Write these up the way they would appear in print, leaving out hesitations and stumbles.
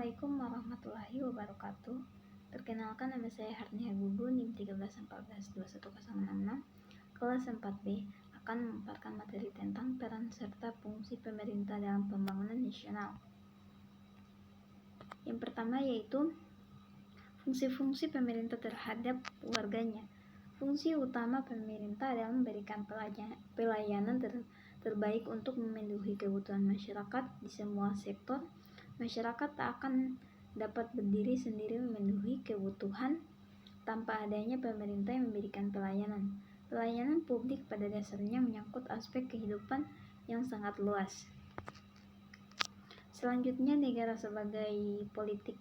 Assalamualaikum warahmatullahi wabarakatuh. Perkenalkan, nama saya Harnia Gugu, NIM 1314210066, kelas 4B, akan memaparkan materi tentang peran serta fungsi pemerintah dalam pembangunan nasional. Yang pertama yaitu fungsi-fungsi pemerintah terhadap warganya. Fungsi utama pemerintah adalah memberikan pelayanan terbaik untuk memenuhi kebutuhan masyarakat di semua sektor. Masyarakat tak akan dapat berdiri sendiri memenuhi kebutuhan tanpa adanya pemerintah yang memberikan pelayanan. Pelayanan publik pada dasarnya menyangkut aspek kehidupan yang sangat luas. Selanjutnya, negara sebagai politik,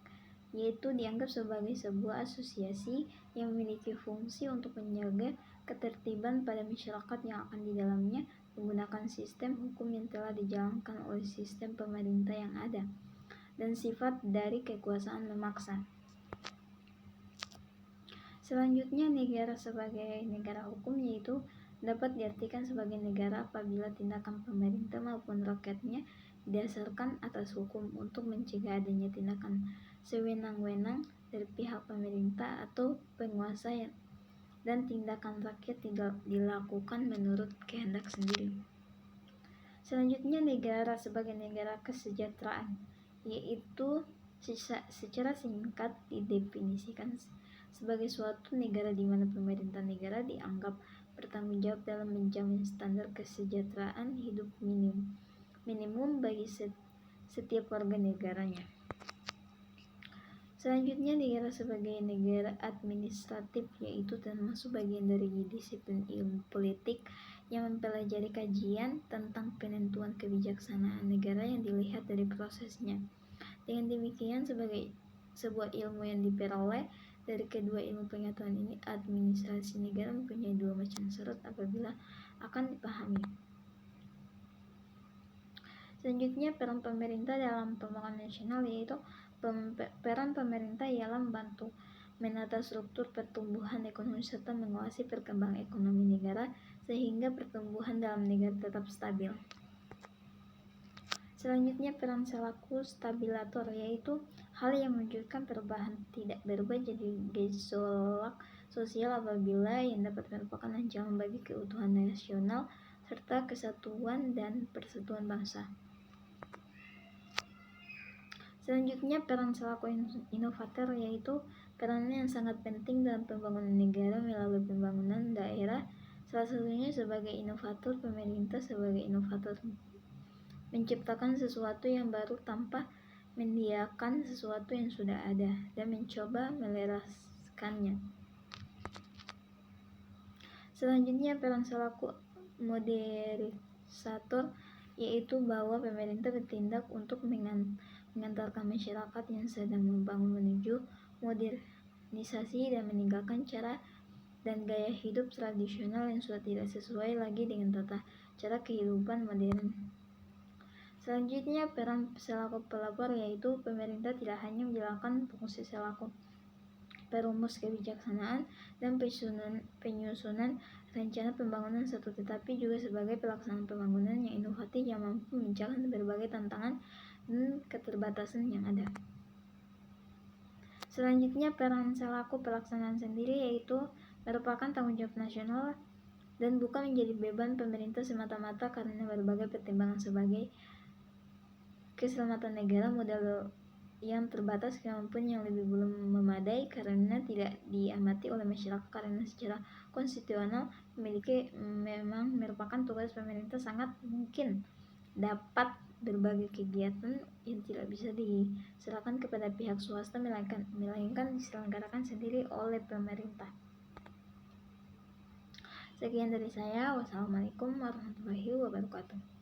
yaitu dianggap sebagai sebuah asosiasi yang memiliki fungsi untuk menjaga ketertiban pada masyarakat yang akan di dalamnya menggunakan sistem hukum yang telah dijalankan oleh sistem pemerintah yang ada, dan sifat dari kekuasaan memaksa. Selanjutnya, negara sebagai negara hukum, yaitu dapat diartikan sebagai negara apabila tindakan pemerintah maupun rakyatnya didasarkan atas hukum untuk mencegah adanya tindakan sewenang-wenang dari pihak pemerintah atau penguasa dan tindakan rakyat tidak dilakukan menurut kehendak sendiri. Selanjutnya, negara sebagai negara kesejahteraan, yaitu secara singkat didefinisikan sebagai suatu negara di mana pemerintah negara dianggap bertanggung jawab dalam menjamin standar kesejahteraan hidup minimum bagi setiap warga negaranya. Selanjutnya, negara sebagai negara administratif, yaitu termasuk bagian dari disiplin ilmu politik yang mempelajari kajian tentang penentuan kebijaksanaan negara yang dilihat dari prosesnya. Dengan demikian, sebagai sebuah ilmu yang diperoleh dari kedua ilmu pengetahuan ini, administrasi negara mempunyai dua macam syarat apabila akan dipahami. Selanjutnya, peran pemerintah dalam pembangunan nasional, yaitu peran pemerintah ialah membantu menata struktur pertumbuhan ekonomi serta menguasai perkembangan ekonomi negara sehingga pertumbuhan dalam negara tetap stabil. Selanjutnya, peran selaku stabilator, yaitu hal yang menunjukkan perubahan tidak berubah jadi gejolak sosial apabila yang dapat merupakan ancaman bagi keutuhan nasional serta kesatuan dan persatuan bangsa. Selanjutnya, peran selaku inovator, yaitu perannya yang sangat penting dalam pembangunan negara melalui pembangunan daerah. Salah satunya sebagai inovator, pemerintah sebagai inovator menciptakan sesuatu yang baru tanpa mendiakan sesuatu yang sudah ada dan mencoba meleraskannya. Selanjutnya, peran selaku moderator, yaitu bahwa pemerintah bertindak untuk mengantarkan masyarakat yang sedang membangun menuju modernisasi dan meninggalkan cara dan gaya hidup tradisional yang sudah tidak sesuai lagi dengan tata cara kehidupan modern. Selanjutnya, peran selaku pelapor, yaitu pemerintah tidak hanya menjalankan fungsi selaku perumus kebijaksanaan dan penyusunan rencana pembangunan satu, tetapi juga sebagai pelaksana pembangunan yang inovatif yang mampu memecahkan berbagai tantangan dan keterbatasan yang ada. Selanjutnya, peran selaku pelaksanaan sendiri, yaitu merupakan tanggung jawab nasional dan bukan menjadi beban pemerintah semata-mata karena berbagai pertimbangan sebagai keselamatan negara, modal yang terbatas, kemampuan yang lebih belum memadai karena tidak diamati oleh masyarakat karena secara konstitusional memang merupakan tugas pemerintah, sangat mungkin dapat berbagai kegiatan yang tidak bisa diserahkan kepada pihak swasta melainkan diselenggarakan sendiri oleh pemerintah. Sekian dari saya. Wassalamualaikum warahmatullahi wabarakatuh.